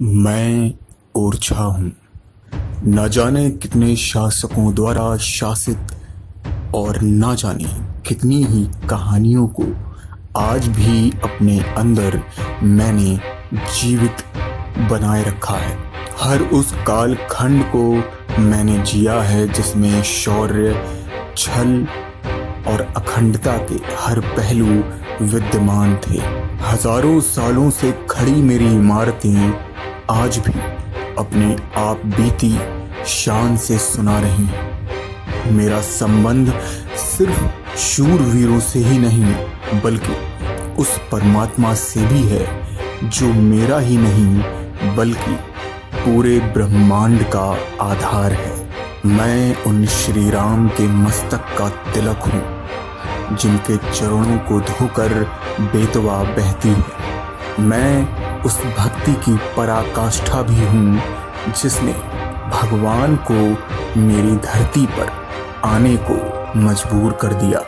मैं ओरछा हूँ। न जाने कितने शासकों द्वारा शासित और न जाने कितनी ही कहानियों को आज भी अपने अंदर मैंने जीवित बनाए रखा है। हर उस काल खंड को मैंने जिया है जिसमें शौर्य, छल और अखंडता के हर पहलू विद्यमान थे। हजारों सालों से खड़ी मेरी इमारतें आज भी अपनी आप बीती शान से सुना रही हैं। मेरा संबंध सिर्फ शूरवीरों से ही नहीं बल्कि उस परमात्मा से भी है जो मेरा ही नहीं बल्कि पूरे ब्रह्मांड का आधार है। मैं उन श्री राम के मस्तक का तिलक हूँ जिनके चरणों को धोकर बेतवा बहती है। मैं उस भक्ति की पराकाष्ठा भी हूँ जिसने भगवान को मेरी धरती पर आने को मजबूर कर दिया।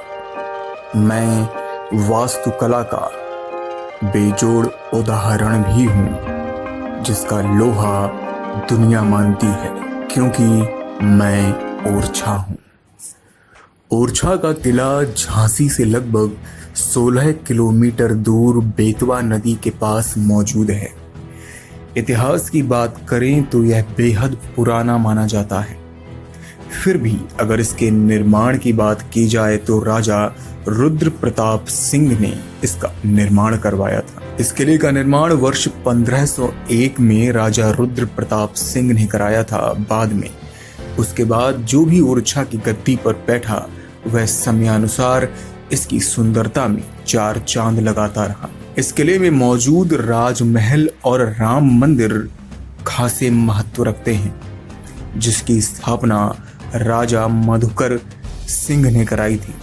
मैं वास्तुकला का बेजोड़ उदाहरण भी हूँ जिसका लोहा दुनिया मानती है क्योंकि मैं ओरछा हूँ। ओरछा का किला झांसी से लगभग 16 किलोमीटर दूर बेतवा नदी के पास मौजूद है। इतिहास की बात करें तो यह बेहद पुराना माना जाता है। फिर भी अगर इसके निर्माण की बात की जाए तो राजा रुद्र प्रताप सिंह ने इसका निर्माण करवाया था। इस किले का निर्माण वर्ष 1501 में राजा रुद्र प्रताप सिंह ने कराया था। बाद में उसके बाद जो भी ओरछा की गद्दी पर बैठा वह समयानुसार इसकी सुंदरता में 4 चांद लगाता रहा। इस किले में मौजूद राजमहल और राम मंदिर खासे महत्व रखते हैं जिसकी स्थापना राजा मधुकर सिंह ने कराई थी।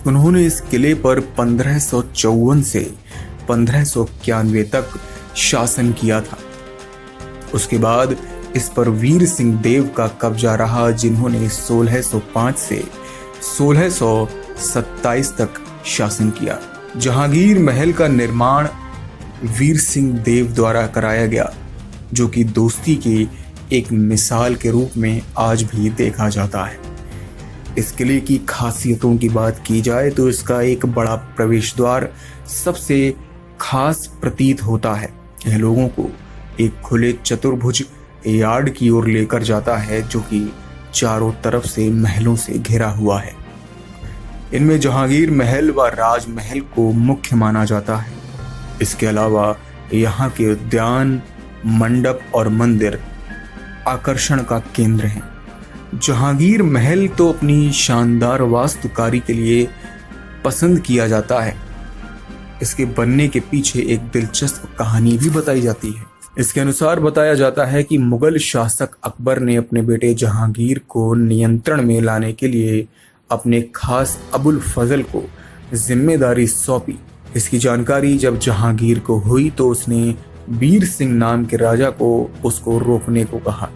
उन्होंने इस किले पर 1554 से 1591 तक शासन किया था। उसके बाद इस पर वीर सिंह देव का कब्जा रहा जिन्होंने 1605 से 1627 तक शासन किया। जहांगीर महल का निर्माण वीर सिंह देव द्वारा कराया गया जो कि दोस्ती की एक मिसाल के रूप में आज भी देखा जाता है। इस किले की खासियतों की बात की जाए तो इसका एक बड़ा प्रवेश द्वार सबसे खास प्रतीत होता है। यह लोगों को एक खुले चतुर्भुज यार्ड की ओर लेकर जाता है जो कि चारों तरफ से महलों से घिरा हुआ है। इनमें जहांगीर महल व राजमहल को मुख्य माना जाता है। इसके अलावा यहाँ के उद्यान, मंडप और मंदिर आकर्षण का केंद्र हैं। जहांगीर महल तो अपनी शानदार वास्तुकारी के लिए पसंद किया जाता है। इसके बनने के पीछे एक दिलचस्प कहानी भी बताई जाती है। इसके अनुसार बताया जाता है कि मुगल शासक अकबर ने अपने बेटे जहांगीर को नियंत्रण में लाने के लिए अपने खास अबुल फजल को जिम्मेदारी सौंपी। इसकी जानकारी जब जहांगीर को हुई तो उसने वीर सिंह नाम के राजा को उसको रोकने को कहा।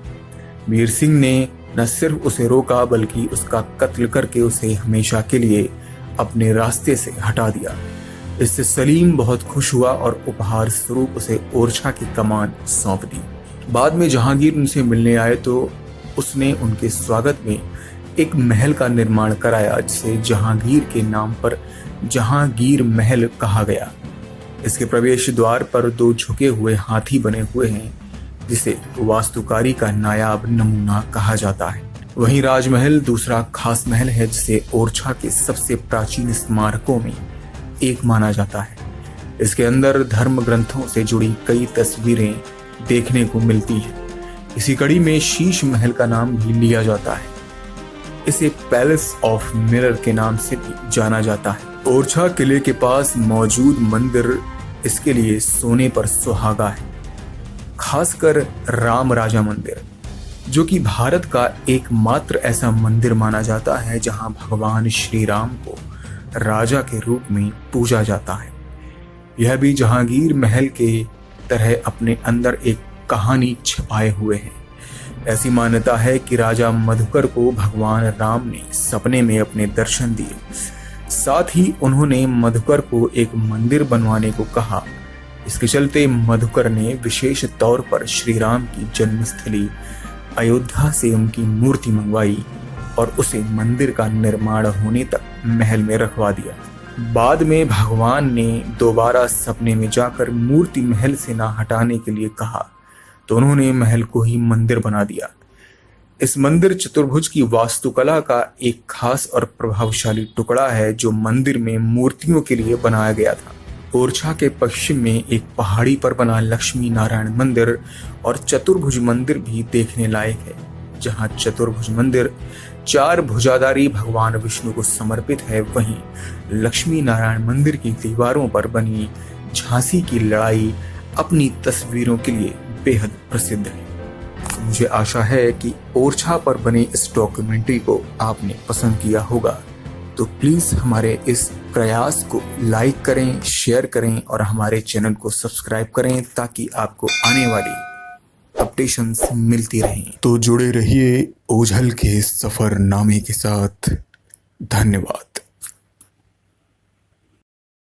वीर सिंह ने न सिर्फ उसे रोका बल्कि उसका कत्ल करके उसे हमेशा के लिए अपने रास्ते से हटा दिया। इससे सलीम बहुत खुश हुआ और उपहार स्वरूप उसे ओरछा की कमान सौंप दी। बाद में जहांगीर उनसे मिलने आए तो उसने उनके स्वागत में एक महल का निर्माण कराया जिसे जहांगीर के नाम पर जहांगीर महल कहा गया। इसके प्रवेश द्वार पर 2 झुके हुए हाथी बने हुए हैं जिसे वास्तुकारी का नायाब नमूना कहा जाता है। वहीं राजमहल दूसरा खास महल है जिसे ओरछा के सबसे प्राचीन स्मारकों में एक माना जाता है। इसके अंदर धर्म ग्रंथों से जुड़ी कई तस्वीरें देखने को मिलती हैं। इसी कड़ी में शीश महल का नाम भी लिया जाता है। इसे पैलेस ऑफ मिरर के नाम से भी जाना जाता है। ओरछा किले के पास मौजूद मंदिर इसके लिए सोने पर सुहागा है। खासकर राम राजा मंदिर जो कि भारत का एकमात्र ऐसा मंदिर माना जाता है जहां भगवान श्री राम को राजा के रूप में पूजा जाता है। यह भी जहांगीर महल के तरह अपने अंदर एक कहानी छिपाए हुए है। ऐसी मान्यता है कि राजा मधुकर को भगवान राम ने सपने में अपने दर्शन दिए। साथ ही उन्होंने मधुकर को एक मंदिर बनवाने को कहा इसके चलते मधुकर ने विशेष तौर पर श्री राम की जन्मस्थली अयोध्या से उनकी मूर्ति मंगवाई और उसे मंदिर का निर्माण होने तक महल में रखवा दिया। बाद में भगवान ने दोबारा सपने में जाकर मूर्ति महल से ना हटाने के लिए कहा तो उन्होंने महल को ही मंदिर बना दिया। इस मंदिर चतुर्भुज की वास्तुकला का एक खास और प्रभावशाली टुकड़ा है जो मंदिर में मूर्तियों के लिए बनाया गया था। ओरछा के पश्चिम में एक पहाड़ी पर बना लक्ष्मी नारायण मंदिर और चतुर्भुज मंदिर भी देखने लायक है। जहां चतुर्भुज मंदिर 4 भुजाधारी भगवान विष्णु को समर्पित है, वहीं लक्ष्मी नारायण मंदिर की दीवारों पर बनी झांसी की लड़ाई अपनी तस्वीरों के लिए बेहद प्रसिद्ध है। मुझे आशा है कि ओरछा पर बने इस डॉक्यूमेंट्री को आपने पसंद किया होगा, तो प्लीज हमारे इस प्रयास को लाइक करें, शेयर करें और हमारे चैनल को सब्सक्राइब करें ताकि आपको आने वाली अपडेशंस मिलती रहें। तो जुड़े रहिए ओझल के सफरनामे के साथ। धन्यवाद।